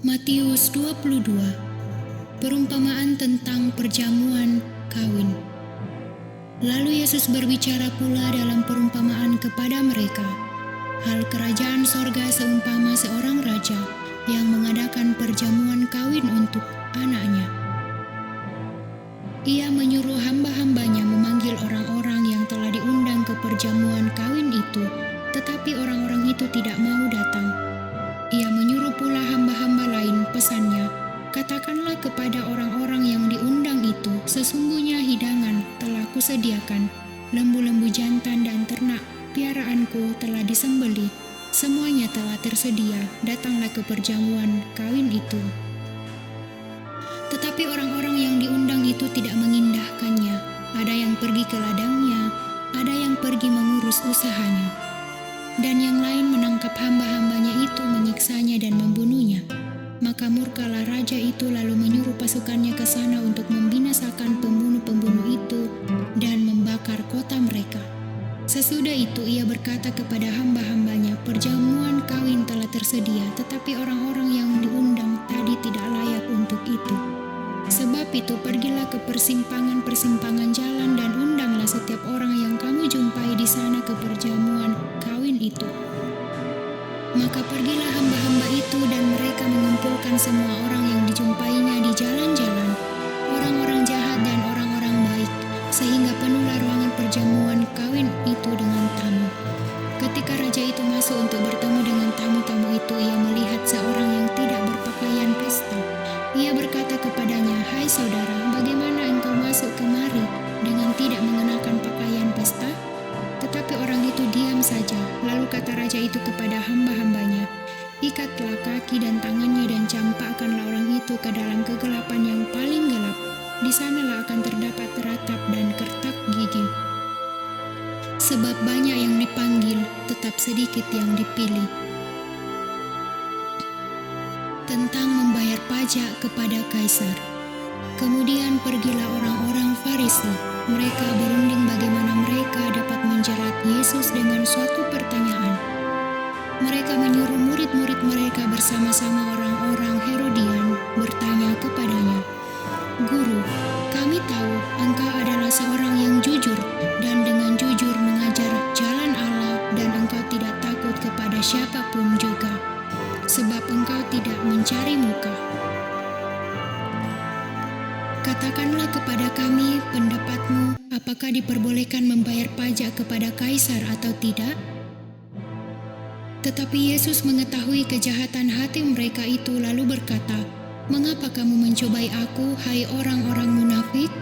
Matius 22. Perumpamaan tentang perjamuan kawin. Lalu Yesus berbicara pula dalam perumpamaan kepada mereka. Hal kerajaan sorga seumpama seorang raja yang mengadakan perjamuan kawin untuk anaknya. Ia menyuruh hamba-hambanya memanggil orang-orang yang telah diundang ke perjamuan kawin itu, tetapi orang-orang itu tidak mau datang. Ia menyuruh pula hamba-hamba lain, pesannya, katakanlah kepada orang-orang yang diundang itu, sesungguhnya hidangan telah kusediakan, lembu-lembu jantan dan ternak piaraanku telah disembelih, semuanya telah tersedia, datanglah ke perjamuan kawin itu. Tetapi orang-orang yang diundang itu tidak mengindahkannya. Ada yang pergi ke ladangnya, ada yang pergi mengurus usahanya. Dan yang lain menangkap hamba-hambanya itu, menyiksanya dan membunuhnya. Maka murkalah raja itu lalu menyuruh pasukannya ke sana untuk membinasakan pembunuh-pembunuh itu dan membakar kota mereka. Sesudah itu ia berkata kepada hamba-hambanya, perjamuan kawin telah tersedia, tetapi orang-orang yang diundang tadi tidak layak untuk itu. Sebab itu pergilah ke persimpangan-persimpangan jalan dan undanglah setiap orang yang kamu jumpai di sana ke perjamuan kawin itu. Maka pergilah hamba-hamba itu dan mereka mengumpulkan semua orang yang dijumpainya di jalan-jalan, orang-orang jahat dan orang-orang baik, sehingga penuhlah ruangan perjamuan kawin itu dengan tamu. Ketika raja itu masuk untuk bertemu dengan tamu-tamu itu, ia melihat seorang yang tidak berpakaian pesta. Ia berkata kepadanya, hai saudara, bagaimana engkau masuk kemari dengan tidak mengenakan pakaian pesta? Tetapi orang itu diam saja. Lalu kata raja itu kepada hamba-hambanya, ikatlah kaki dan tangannya dan campakkanlah orang itu ke dalam kegelapan yang paling gelap. Di sanalah akan terdapat ratap dan kertak gigi. Sebab banyak yang dipanggil, tetap sedikit yang dipilih. Tentang membayar pajak kepada kaisar. Kemudian pergilah orang-orang Farisi. Mereka berunding bagaimana mereka dapat menjerat Yesus dengan suatu pertanyaan. Mereka menyuruh murid-murid mereka bersama-sama orang-orang Herodian bertanya kepadanya, Guru, kami tahu engkau adalah seorang yang jujur dan dengan jujur mengajar jalan Allah dan engkau tidak takut kepada siapapun juga, sebab engkau tidak mencari muka. Katakanlah kepada kami pendapatmu, apakah diperbolehkan membayar pajak kepada kaisar atau tidak? Tetapi Yesus mengetahui kejahatan hati mereka itu lalu berkata, mengapa kamu mencobai aku, hai orang-orang munafik?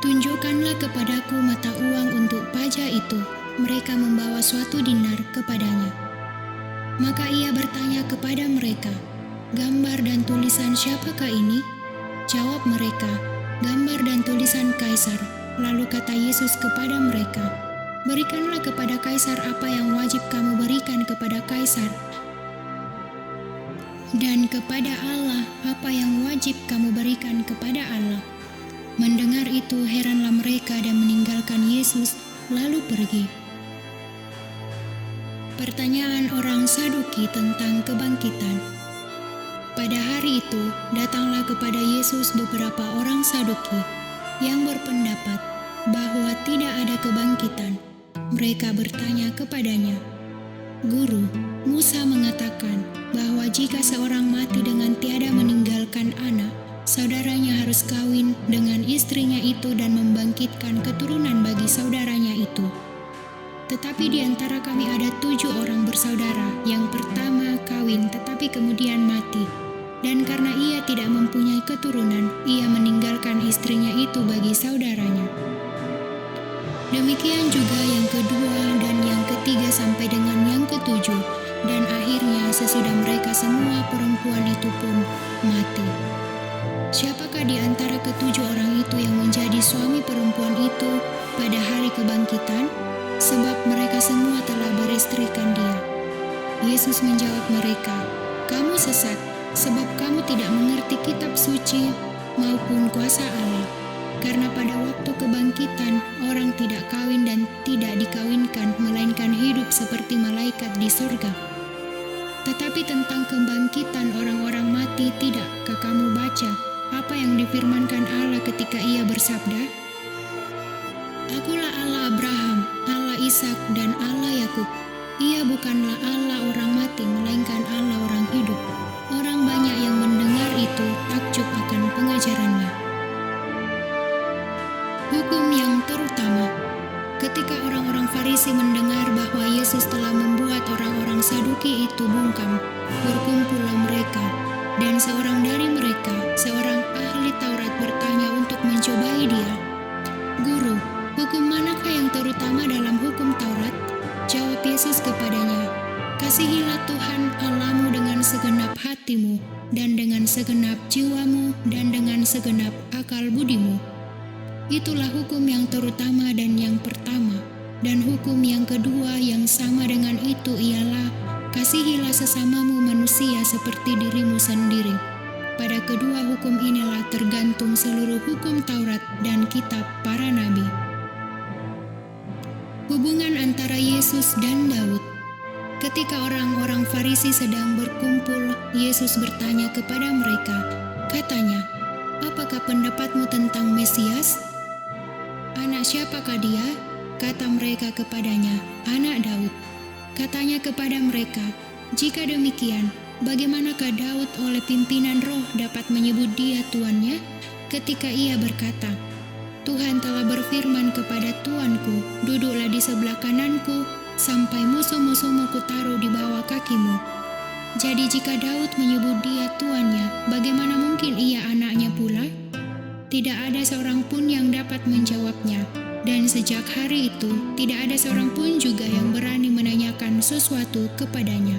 Tunjukkanlah kepadaku mata uang untuk pajak itu. Mereka membawa suatu dinar kepadanya. Maka ia bertanya kepada mereka, gambar dan tulisan siapakah ini? Jawab mereka, gambar dan tulisan kaisar. Lalu kata Yesus kepada mereka, berikanlah kepada kaisar apa yang wajib kamu berikan kepada kaisar, dan kepada Allah apa yang wajib kamu berikan kepada Allah. Mendengar itu heranlah mereka dan meninggalkan Yesus lalu pergi. Pertanyaan orang Saduki tentang kebangkitan. Pada hari itu datanglah kepada Yesus beberapa orang Saduki yang berpendapat bahwa tidak ada kebangkitan. Mereka bertanya kepadanya, Guru, Musa mengatakan bahwa jika seorang mati dengan tiada meninggalkan anak, saudaranya harus kawin dengan istrinya itu dan membangkitkan keturunan bagi saudaranya itu. Tetapi di antara kami ada 7 orang bersaudara. Yang pertama kawin tetapi kemudian mati. Dan karena ia tidak mempunyai keturunan, ia meninggalkan istrinya itu bagi saudaranya. Demikian juga yang kedua dan yang ketiga sampai dengan yang ketujuh. Dan akhirnya sesudah mereka semua perempuan itu pun mati. Siapakah di antara ke-7 orang itu yang menjadi suami perempuan itu pada hari kebangkitan? Sebab mereka semua telah beristrikan dia. Yesus menjawab mereka, kamu sesat, sebab kamu tidak mengerti kitab suci maupun kuasa Allah. Karena pada waktu kebangkitan, orang tidak kawin dan tidak dikawinkan, melainkan hidup seperti malaikat di surga. Tetapi tentang kebangkitan orang-orang mati, tidakkah kamu baca apa yang difirmankan Allah ketika Ia bersabda, "Akulah Allah Abraham, Allah Ishak, dan Allah Yakub." Ia bukanlah Allah orang mati, melainkan Allah orang hidup. Orang banyak yang mendengar itu takjub akan pengajarannya. Hukum yang terutama. Ketika orang-orang Farisi mendengar bahwa Yesus telah membuat orang-orang Saduki itu bungkam, berkumpullah mereka, dan seorang dari mereka, seorang ahli Taurat, bertanya untuk mencobai Dia, "Guru, hukum manakah yang terutama dalam hukum Taurat?" Jawab Yesus kepadanya, "Kasihilah Tuhan Allahmu dengan segenap hatimu, dan dengan segenap jiwamu, dan dengan segenap akal budimu. Itulah hukum yang terutama dan yang pertama. Dan hukum yang kedua yang sama dengan itu ialah, kasihilah sesamamu manusia seperti dirimu sendiri. Pada kedua hukum inilah tergantung seluruh hukum Taurat dan kitab para nabi." Hubungan antara Yesus dan Daud. Ketika orang-orang Farisi sedang berkumpul, Yesus bertanya kepada mereka, katanya, "Apakah pendapatmu tentang Mesias? Anak siapakah dia?" Kata mereka kepadanya, "Anak Daud." Katanya kepada mereka, "Jika demikian, bagaimanakah Daud oleh pimpinan roh dapat menyebut dia tuannya ketika ia berkata, 'Tuhan telah berfirman kepada Tuanku, duduklah di sebelah kananku, sampai musuh-musuhmu kutaruh di bawah kakimu.' Jadi jika Daud menyebut dia tuannya, bagaimana mungkin ia anaknya pula?" Tidak ada seorang pun yang dapat menjawabnya, dan sejak hari itu tidak ada seorang pun juga yang berani menanyakan sesuatu kepadanya.